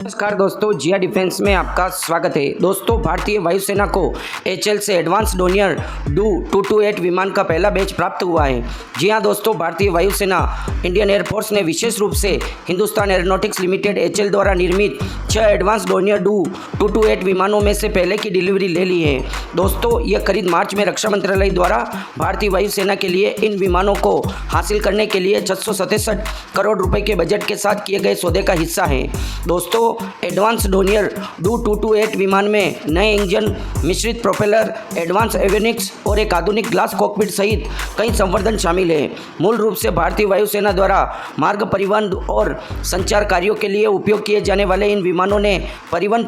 नमस्कार दोस्तों, जिया डिफेंस में आपका स्वागत है। दोस्तों, भारतीय वायुसेना को एचएल से एडवांस डोनियर डू 228 विमान का पहला बैच प्राप्त हुआ है। जी हां दोस्तों, भारतीय वायुसेना इंडियन एयरफोर्स ने विशेष रूप से हिंदुस्तान एरोनॉटिक्स लिमिटेड एचएल द्वारा निर्मित 6 एडवांस डोनियर डू 228 विमानों में से पहले की डिलीवरी ले ली है। दोस्तों, यह खरीद मार्च में रक्षा मंत्रालय द्वारा भारतीय वायुसेना के लिए इन विमानों को हासिल करने के लिए 667 करोड़ रुपए के बजट के साथ किए गए सौदे का हिस्सा है। दोस्तों, एडवांस डोनियर डू 228 विमान में नए इंजन, मिश्रित प्रोपेलर, एडवांस एवियोनिक्स और एक आधुनिक ग्लास कॉकपिट सहित कई संवर्धन शामिल है। मूल रूप से भारतीय वायुसेना द्वारा मार्ग परिवहन और संचार कार्यों के लिए उपयोग किए जाने वाले इन विमानों ने परिवहन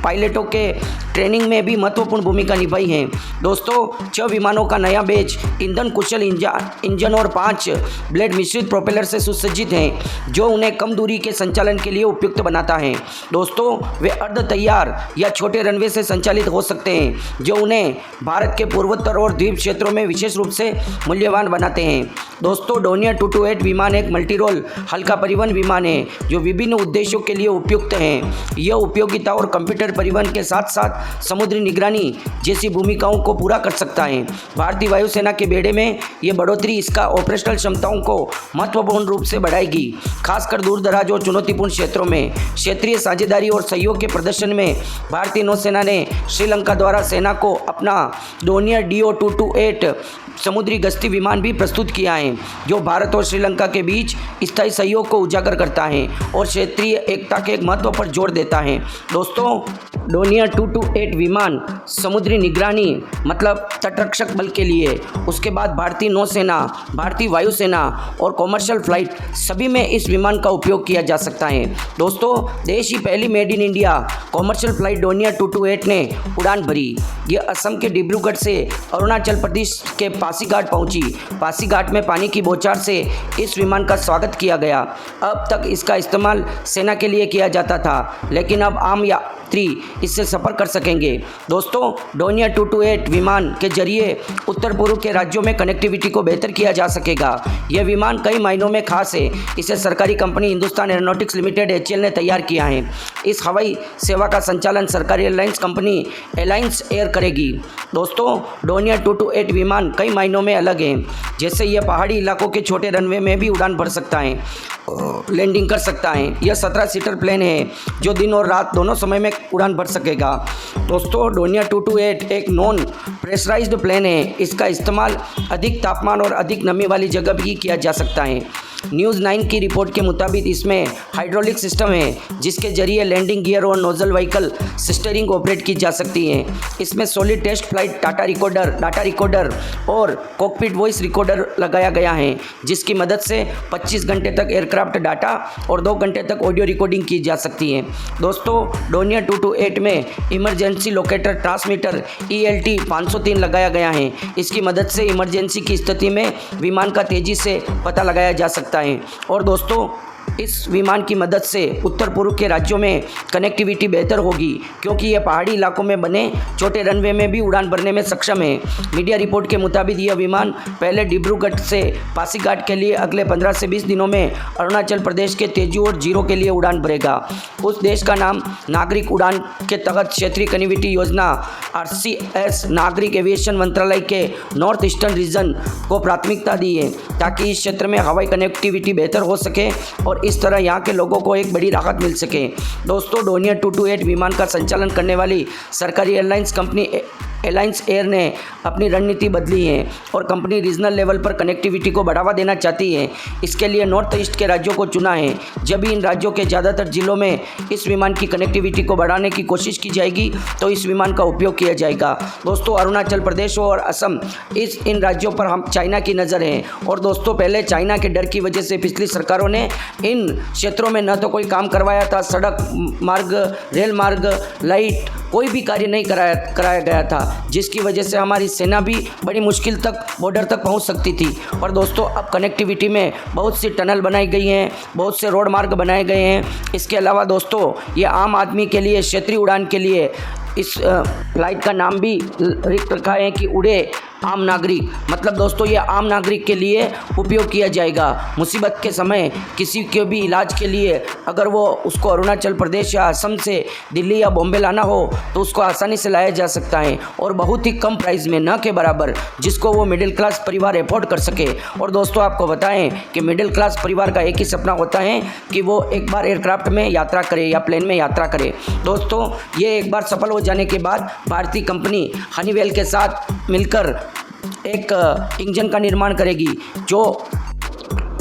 पायलटों के ट्रेनिंग में भी महत्वपूर्ण भूमिका निभाई है। दोस्तों, 6 विमानों का नया बैच ईंधन कुशल इंजन और 5 ब्लेड मिश्रित प्रोपेलर से सुसज्जित हैं, जो उन्हें कम दूरी के संचालन के लिए उपयुक्त बनाता है। दोस्तों, वे अर्ध तैयार या छोटे रनवे से संचालित हो सकते हैं, जो उन्हें भारत के पूर्वोत्तर और द्वीप क्षेत्रों में विशेष रूप से मूल्यवान बनाते हैं। दोस्तों, डोनियर 228 विमान एक मल्टी रोल हल्का परिवहन विमान है, जो विभिन्न उद्देश्यों के लिए उपयुक्त है। यह उपयोगिता और कंप्यूटर परिवहन के साथ साथ समुद्री निगरानी जैसी भूमिकाओं को पूरा कर सकता है। भारतीय वायुसेना के बेड़े में यह बढ़ोतरी इसका ऑपरेशनल क्षमताओं को महत्वपूर्ण रूप से बढ़ाएगी, खासकर दूर दराज और चुनौतीपूर्ण क्षेत्रों में। क्षेत्रीय साझेदारी और सहयोग के प्रदर्शन में भारतीय नौसेना ने श्रीलंका द्वारा सेना को अपना डोनियर डीओ 228 समुद्री गश्ती विमान भी प्रस्तुत किया है, जो भारत और श्रीलंका के बीच स्थायी सहयोग को उजागर करता है और क्षेत्रीय एकता के एक महत्व पर जोर देता है। दोस्तों, डोनियर 228 विमान समुद्री निगरानी मतलब तटरक्षक बल के लिए, उसके बाद भारतीय नौसेना, भारतीय वायुसेना और कॉमर्शियल फ्लाइट सभी में इस विमान का उपयोग किया जा सकता है। दोस्तों, देश की पहली made in India commercial flight Donear 228 ने उड़ान भरी। यह असम के डिब्रूगढ़ से अरुणाचल प्रदेश के पासीघाट पहुंची। पासीघाट में पानी की बौछार से इस विमान का स्वागत किया गया। अब तक इसका इस्तेमाल सेना के लिए किया जाता था, लेकिन अब आम यात्री इससे सफ़र कर सकेंगे। दोस्तों, डोनियर 228 विमान के जरिए उत्तर पूर्व के राज्यों में कनेक्टिविटी को बेहतर किया जा सकेगा। यह विमान कई मायनों में खास है। इसे सरकारी company Hindustan aeronautics limited HL ने तैयार किया है। इस हवाई सेवा का संचालन सरकारी एयरलाइंस कंपनी एलायंस एयर करेगी। दोस्तों, डोनियर 228 विमान कई मायनों में अलग है। जैसे यह पहाड़ी इलाकों के छोटे रनवे में भी उड़ान भर सकता है, लैंडिंग कर सकता है। यह 17 सीटर प्लेन है, जो दिन और रात दोनों समय में उड़ान भर सकेगा। दोस्तों, डोनियर 228 एक नॉन प्रेशराइज्ड प्लेन है। इसका इस्तेमाल अधिक तापमान और अधिक नमी वाली जगह भी किया जा सकता है। न्यूज़ 9 की रिपोर्ट के मुताबिक इसमें हाइड्रोलिक सिस्टम है, जिसके जरिए लैंडिंग गियर और नोजल व्हीकल स्टीयरिंग ऑपरेट की जा सकती है। इसमें solid test flight data recorder और कॉकपिट वॉइस रिकॉर्डर लगाया गया है, जिसकी मदद से 25 घंटे तक एयरक्राफ्ट डाटा और 2 घंटे तक ऑडियो रिकॉर्डिंग की जा सकती है। दोस्तों, डोनियर 228 में इमरजेंसी लोकेटर ट्रांसमीटर ELT 503 लगाया गया है। इसकी मदद से इमरजेंसी की स्थिति में विमान का तेज़ी से पता लगाया जा सकता है। और दोस्तों, इस विमान की मदद से उत्तर पूर्व के राज्यों में कनेक्टिविटी बेहतर होगी, क्योंकि यह पहाड़ी इलाकों में बने छोटे रनवे में भी उड़ान भरने में सक्षम है। मीडिया रिपोर्ट के मुताबिक यह विमान पहले डिब्रूगढ़ से पासीघाट के लिए अगले 15 से 20 दिनों में अरुणाचल प्रदेश के तेजू और जीरो के लिए उड़ान भरेगा। उस देश का नाम नागरिक उड़ान के तहत क्षेत्रीय कनेक्टिविटी योजना RCS नागरिक एविएशन मंत्रालय के नॉर्थ ईस्टर्न रीजन को प्राथमिकता दी है, ताकि इस क्षेत्र में हवाई कनेक्टिविटी बेहतर हो सके और इस तरह यहाँ के लोगों को एक बड़ी राहत मिल सके। दोस्तों, डोनियर 228 विमान का संचालन करने वाली सरकारी एयरलाइंस कंपनी एलायंस एयर ने अपनी रणनीति बदली है और कंपनी रीजनल लेवल पर कनेक्टिविटी को बढ़ावा देना चाहती है। इसके लिए नॉर्थ ईस्ट के राज्यों को चुना है। जब भी इन राज्यों के ज़्यादातर जिलों में इस विमान की कनेक्टिविटी को बढ़ाने की कोशिश की जाएगी, तो इस विमान का उपयोग किया जाएगा। दोस्तों, अरुणाचल प्रदेश और असम इन राज्यों पर हम चाइना की नज़र है। और दोस्तों, पहले चाइना के डर की वजह से पिछली सरकारों ने इन क्षेत्रों में न तो कोई काम करवाया था, सड़क मार्ग, रेल मार्ग, लाइट, कोई भी कार्य नहीं कराया गया था, जिसकी वजह से हमारी सेना भी बड़ी मुश्किल तक बॉर्डर तक पहुंच सकती थी। और दोस्तों, अब कनेक्टिविटी में बहुत सी टनल बनाई गई हैं, बहुत से रोड मार्ग बनाए गए हैं। इसके अलावा दोस्तों, ये आम आदमी के लिए क्षेत्रीय उड़ान के लिए इस फ्लाइट का नाम भी रखा है कि उड़े आम नागरिक, मतलब दोस्तों ये आम नागरिक के लिए उपयोग किया जाएगा। मुसीबत के समय किसी के भी इलाज के लिए अगर वो उसको अरुणाचल प्रदेश या असम से दिल्ली या बॉम्बे लाना हो तो उसको आसानी से लाया जा सकता है और बहुत ही कम प्राइस में, न के बराबर, जिसको वो मिडिल क्लास परिवार अफोर्ड कर सके। और दोस्तों आपको बताएं कि मिडिल क्लास परिवार का एक ही सपना होता है कि वो एक बार एयरक्राफ्ट में यात्रा करे या प्लेन में यात्रा करे। दोस्तों ये एक बार सफल हो जाने के बाद भारतीय कंपनी हनीवेल के साथ मिलकर एक इंजन का निर्माण करेगी जो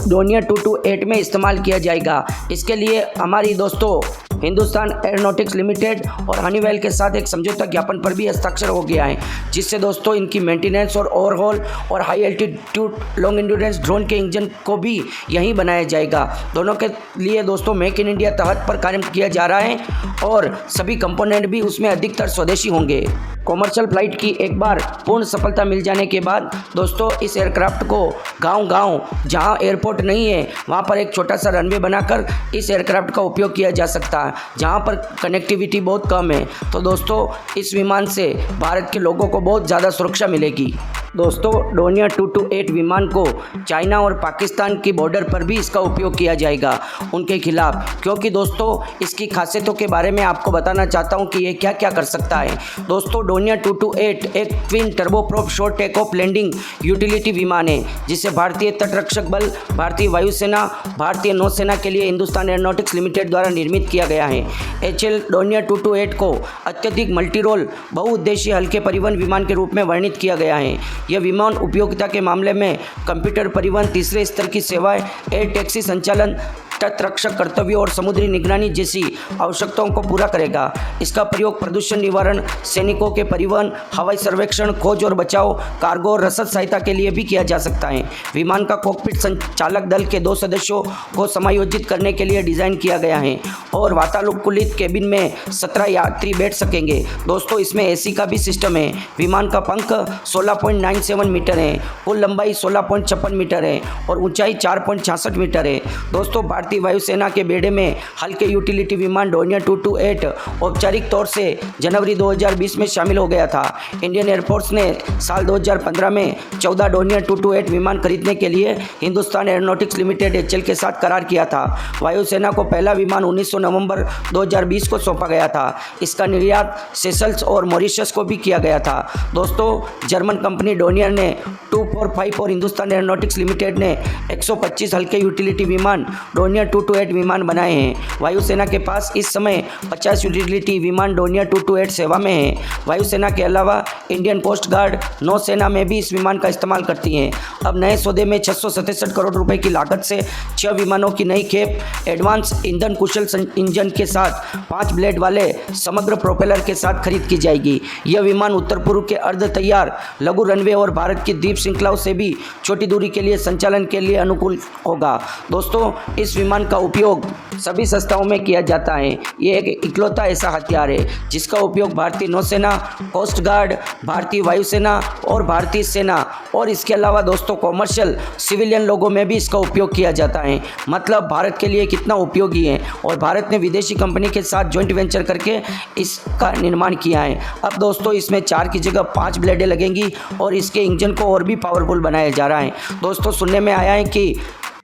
डोनियर 228 में इस्तेमाल किया जाएगा। इसके लिए हमारी दोस्तों हिंदुस्तान एरोनॉटिक्स लिमिटेड और हनीवेल के साथ एक समझौता ज्ञापन पर भी हस्ताक्षर हो गया है, जिससे दोस्तों इनकी मेंटेनेंस और ओवरहॉल और high altitude long endurance drone के इंजन को भी यहीं बनाया जाएगा। दोनों के लिए दोस्तों मेक इन इंडिया तहत पर कार्य किया जा रहा है और सभी कंपोनेंट भी उसमें अधिकतर स्वदेशी होंगे। कॉमर्शियल फ्लाइट की एक बार पूर्ण सफलता मिल जाने के बाद दोस्तों इस एयरक्राफ्ट को गांव-गांव जहां एयरपोर्ट नहीं है वहां पर एक छोटा सा रनवे बनाकर इस एयरक्राफ्ट का उपयोग किया जा सकता है, जहां पर कनेक्टिविटी बहुत कम है। तो दोस्तों इस विमान से भारत के लोगों को बहुत ज़्यादा सुरक्षा मिलेगी। दोस्तों डोनियर 228 विमान को चाइना और पाकिस्तान की बॉर्डर पर भी इसका उपयोग किया जाएगा उनके खिलाफ, क्योंकि दोस्तों इसकी खासियतों के बारे में आपको बताना चाहता हूं कि ये क्या क्या कर सकता है। दोस्तों डोनियर 228 एक twin turboprop short take off landing utility विमान है, जिसे भारतीय तटरक्षक बल, भारतीय वायुसेना, भारतीय नौसेना के लिए हिंदुस्तान एरोनॉटिक्स लिमिटेड द्वारा निर्मित किया गया है। HL डोनियर 228 को अत्यधिक मल्टी रोल बहुउद्देशीय हल्के परिवहन विमान के रूप में वर्णित किया गया है। यह विमान उपयोगिता के मामले में कंप्यूटर परिवहन, तीसरे स्तर की सेवाएं, एयर टैक्सी संचालन, तटरक्षक कर्तव्यों और समुद्री निगरानी जैसी आवश्यकताओं को पूरा करेगा। इसका प्रयोग प्रदूषण निवारण, सैनिकों के परिवहन, हवाई सर्वेक्षण, खोज और बचाव, कार्गो और रसद सहायता के लिए भी किया जा सकता है। विमान का कॉकपिट संचालक दल के 2 सदस्यों को समायोजित करने के लिए डिज़ाइन किया गया है और वातानुकूलित केबिन में 17 यात्री बैठ सकेंगे। दोस्तों इसमें AC का भी सिस्टम है। विमान का पंख 16.97 मीटर है, कुल लंबाई 16.56 मीटर है और ऊंचाई 4.66 मीटर है। दोस्तों भारतीय वायुसेना के बेड़े में हल्के यूटिलिटी विमान डोनियर 228 औपचारिक तौर से जनवरी 2020 में शामिल हो गया था। इंडियन एयरफोर्स ने साल 2015 में 14 डोनियर 228 विमान खरीदने के लिए हिंदुस्तान एरोनॉटिक्स लिमिटेड HL के साथ करार किया था। वायुसेना को पहला विमान 19 नवंबर 2020 को सौंपा गया था। इसका निर्यात सेशल्स और मॉरिशस को भी किया गया था। दोस्तों जर्मन कंपनी डोनियर ने 245 और हिंदुस्तान एरोनॉटिक्स लिमिटेड ने 125 हल्के यूटिलिटी विमान डोनियर 228 विमान बनाए हैं। वायुसेना के पास इस समय 50 यूटिलिटी विमान डोनियर 228 सेवा में है। वायुसेना के अलावा इंडियन कोस्ट गार्ड, नौसेना में भी इस विमान का इस्तेमाल करती हैं। अब नए सौदे में 667 करोड़ रुपए की लागत से 6 विमानों की नई खेप एडवांस ईंधन कुशल इंजन के साथ 5 ब्लेड वाले समग्र प्रोपेलर के साथ खरीद की जाएगी। यह विमान उत्तर पूर्व के अर्ध तैयार लघु रनवे और भारत की द्वीप श्रृंखलाओं से भी छोटी दूरी के लिए संचालन के लिए अनुकूल होगा। दोस्तों इस विमान का उपयोग सभी संस्थाओं में किया जाता है। ये एक इकलौता ऐसा हथियार है जिसका उपयोग भारतीय नौसेना, कोस्ट गार्ड, भारतीय वायुसेना और भारतीय सेना और इसके अलावा दोस्तों कॉमर्शियल सिविलियन लोगों में भी इसका उपयोग किया जाता है। मतलब भारत के लिए कितना उपयोगी है और भारत ने विदेशी कंपनी के साथ जॉइंट वेंचर करके इसका निर्माण किया है। अब दोस्तों इसमें 4 की जगह 5 ब्लेडें लगेंगी और इसके इंजन को और भी पावरफुल बनाया जा रहा है। दोस्तों सुनने में आया है कि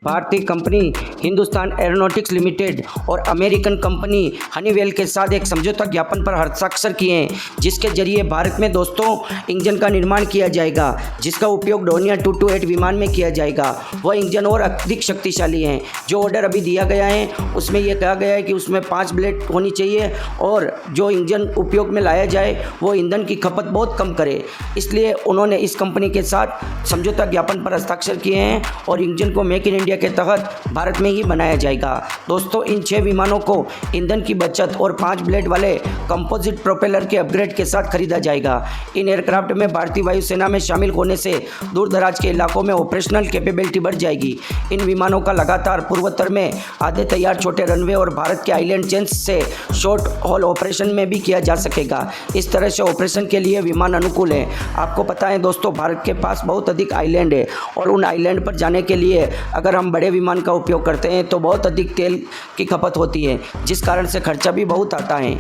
भारतीय कंपनी हिंदुस्तान एरोनॉटिक्स लिमिटेड और अमेरिकन कंपनी हनीवेल के साथ एक समझौता ज्ञापन पर हस्ताक्षर किए हैं, जिसके जरिए भारत में दोस्तों इंजन का निर्माण किया जाएगा जिसका उपयोग डोनियर 228 विमान में किया जाएगा। वह इंजन और अधिक शक्तिशाली हैं। जो ऑर्डर अभी दिया गया है उसमें यह कहा गया है कि उसमें 5 ब्लेड होनी चाहिए और जो इंजन उपयोग में लाया जाए वो ईंधन की खपत बहुत कम करे। इसलिए उन्होंने इस कंपनी के साथ समझौता ज्ञापन पर हस्ताक्षर किए हैं और इंजन को मेक इन इंडिया के तहत भारत में ही बनाया जाएगा। दोस्तों इन 6 विमानों को ईंधन की बचत और 5 ब्लेड वाले कंपोजिट प्रोपेलर के अपग्रेड के साथ खरीदा जाएगा। इन एयरक्राफ्ट में भारतीय वायुसेना में शामिल होने से दूर दराज के इलाकों में ऑपरेशनल कैपेबिलिटी बढ़ जाएगी। इन विमानों का लगातार पूर्वोत्तर में आधे तैयार छोटे रनवे और भारत के आइलैंड चेन्स से शॉर्ट हॉल ऑपरेशन में भी किया जा सकेगा। इस तरह से ऑपरेशन के लिए विमान अनुकूल है। आपको पता है दोस्तों भारत के पास बहुत अधिक आइलैंड है और उन आइलैंड पर जाने के लिए अगर हम बड़े विमान का उपयोग करते हैं तो बहुत अधिक तेल की खपत होती है, जिस कारण से खर्चा भी बहुत आता है।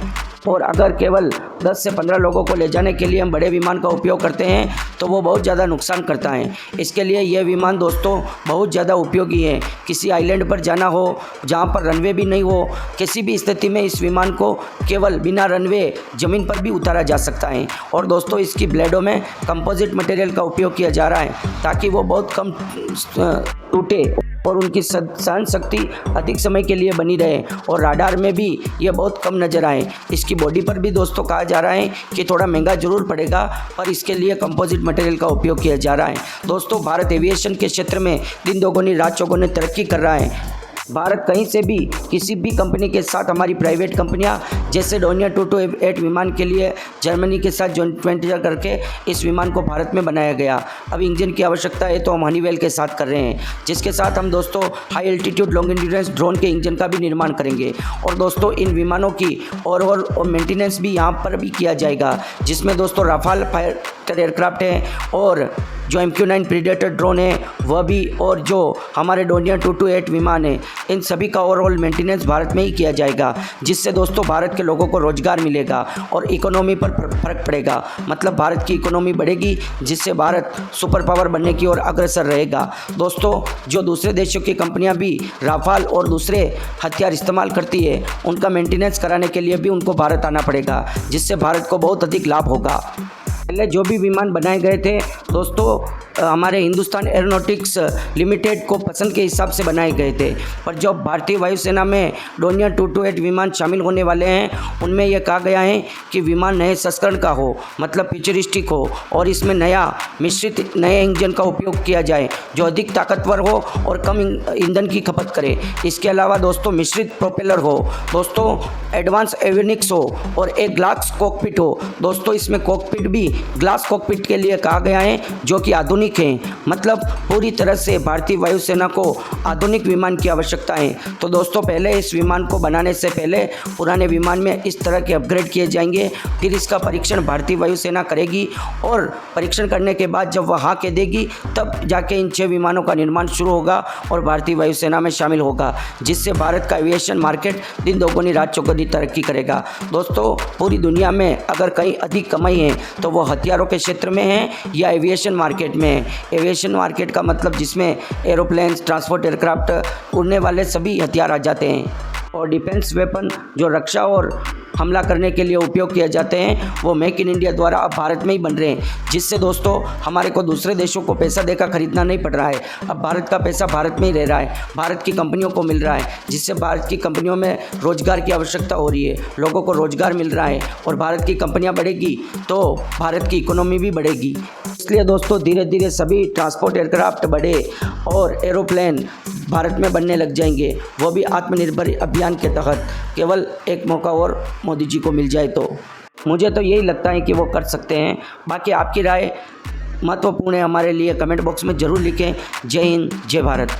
और अगर केवल 10 से 15 लोगों को ले जाने के लिए हम बड़े विमान का उपयोग करते हैं तो वो बहुत ज़्यादा नुकसान करता है। इसके लिए ये विमान दोस्तों बहुत ज़्यादा उपयोगी है। किसी आइलैंड पर जाना हो जहाँ पर रनवे भी नहीं हो, किसी भी स्थिति में इस विमान को केवल बिना रनवे ज़मीन पर भी उतारा जा सकता है। और दोस्तों इसकी ब्लेडों में कंपोजिट मटेरियल का उपयोग किया जा रहा है ताकि वो बहुत कम टूटे और उनकी सहन शक्ति अधिक समय के लिए बनी रहे और राडार में भी ये बहुत कम नज़र आए। इसकी बॉडी पर भी दोस्तों कहा जा रहा है कि थोड़ा महंगा जरूर पड़ेगा, पर इसके लिए कंपोजिट मटेरियल का उपयोग किया जा रहा है। दोस्तों भारत एविएशन के क्षेत्र में दिन दोगुनी रात चौगुनी तरक्की कर रहा है। भारत कहीं से भी किसी भी कंपनी के साथ, हमारी प्राइवेट कंपनियां जैसे डोनियर 228 विमान के लिए जर्मनी के साथ जॉइंट वेंचर करके इस विमान को भारत में बनाया गया। अब इंजन की आवश्यकता है तो हम हनीवेल के साथ कर रहे हैं, जिसके साथ हम दोस्तों high altitude long endurance drone के इंजन का भी निर्माण करेंगे। और दोस्तों इन विमानों की और मेंटेनेंस भी यहाँ पर भी किया जाएगा, जिसमें दोस्तों राफाल फाइटर एयरक्राफ्ट है और जो MQ-9 प्रीडेटर ड्रोन है वह भी, और जो हमारे डोनियर 228 विमान है, इन सभी का ओवरऑल मेंटेनेंस भारत में ही किया जाएगा, जिससे दोस्तों भारत के लोगों को रोजगार मिलेगा और इकोनॉमी पर फर्क पड़ेगा। मतलब भारत की इकोनॉमी बढ़ेगी, जिससे भारत सुपर पावर बनने की ओर अग्रसर रहेगा। दोस्तों जो दूसरे देशों की कंपनियां भी राफाल और दूसरे हथियार इस्तेमाल करती है, उनका मेंटेनेंस कराने के लिए भी उनको भारत आना पड़ेगा, जिससे भारत को बहुत अधिक लाभ होगा। पहले जो भी विमान बनाए गए थे दोस्तों हमारे हिंदुस्तान एरोनॉटिक्स लिमिटेड को पसंद के हिसाब से बनाए गए थे, पर जब भारतीय वायुसेना में डोनियर 228 विमान शामिल होने वाले हैं, उनमें यह कहा गया है कि विमान नए संस्करण का हो, मतलब फ्यूचरिस्टिक हो, और इसमें मिश्रित नए इंजन का उपयोग किया जाए जो अधिक ताकतवर हो और कम ईंधन की खपत करे। इसके अलावा दोस्तों मिश्रित प्रोपेलर हो, दोस्तों एडवांस एवियोनिक्स हो और एक ग्लास कॉकपिट हो। दोस्तों इसमें कॉकपिट भी ग्लास कॉकपिट के लिए कहा गया है, जो कि आधुनिक है। मतलब पूरी तरह से भारतीय वायुसेना को आधुनिक विमान की आवश्यकता है। तो दोस्तों पहले इस विमान को बनाने से पहले पुराने विमान में इस तरह के अपग्रेड किए जाएंगे, फिर इसका परीक्षण भारतीय वायुसेना करेगी और परीक्षण करने के बाद जब वह हाँ कह देगी तब जाके इन 6 विमानों का निर्माण शुरू होगा और भारतीय वायुसेना में शामिल होगा, जिससे भारत का एविएशन मार्केट दिन दोगुनी रात चौगुनी तरक्की करेगा। दोस्तों पूरी दुनिया में अगर कहीं अधिक कमाई है तो वो हथियारों के क्षेत्र में है या एविएशन मार्केट में है। एविएशन मार्केट का मतलब जिसमें एरोप्लेन्स, ट्रांसपोर्ट एयरक्राफ्ट, उड़ने वाले सभी हथियार आ जाते हैं, और डिफेंस वेपन जो रक्षा और हमला करने के लिए उपयोग किए जाते हैं वो मेक इन इंडिया द्वारा अब भारत में ही बन रहे हैं, जिससे दोस्तों हमारे को दूसरे देशों को पैसा देकर खरीदना नहीं पड़ रहा है। अब भारत का पैसा भारत में ही रह रहा है, भारत की कंपनियों को मिल रहा है, जिससे भारत की कंपनियों में रोजगार की आवश्यकता हो रही है, लोगों को रोजगार मिल रहा है, और भारत की कंपनियां बढ़ेगी तो भारत की इकोनॉमी भी बढ़ेगी। इसलिए दोस्तों धीरे धीरे सभी ट्रांसपोर्ट एयरक्राफ्ट बड़े और एरोप्लेन भारत में बनने लग जाएंगे, वो भी आत्मनिर्भर अभियान के तहत। केवल एक मौका और मोदी जी को मिल जाए तो मुझे तो यही लगता है कि वो कर सकते हैं। बाकी आपकी राय महत्वपूर्ण है हमारे लिए, कमेंट बॉक्स में ज़रूर लिखें। जय हिंद, जय भारत।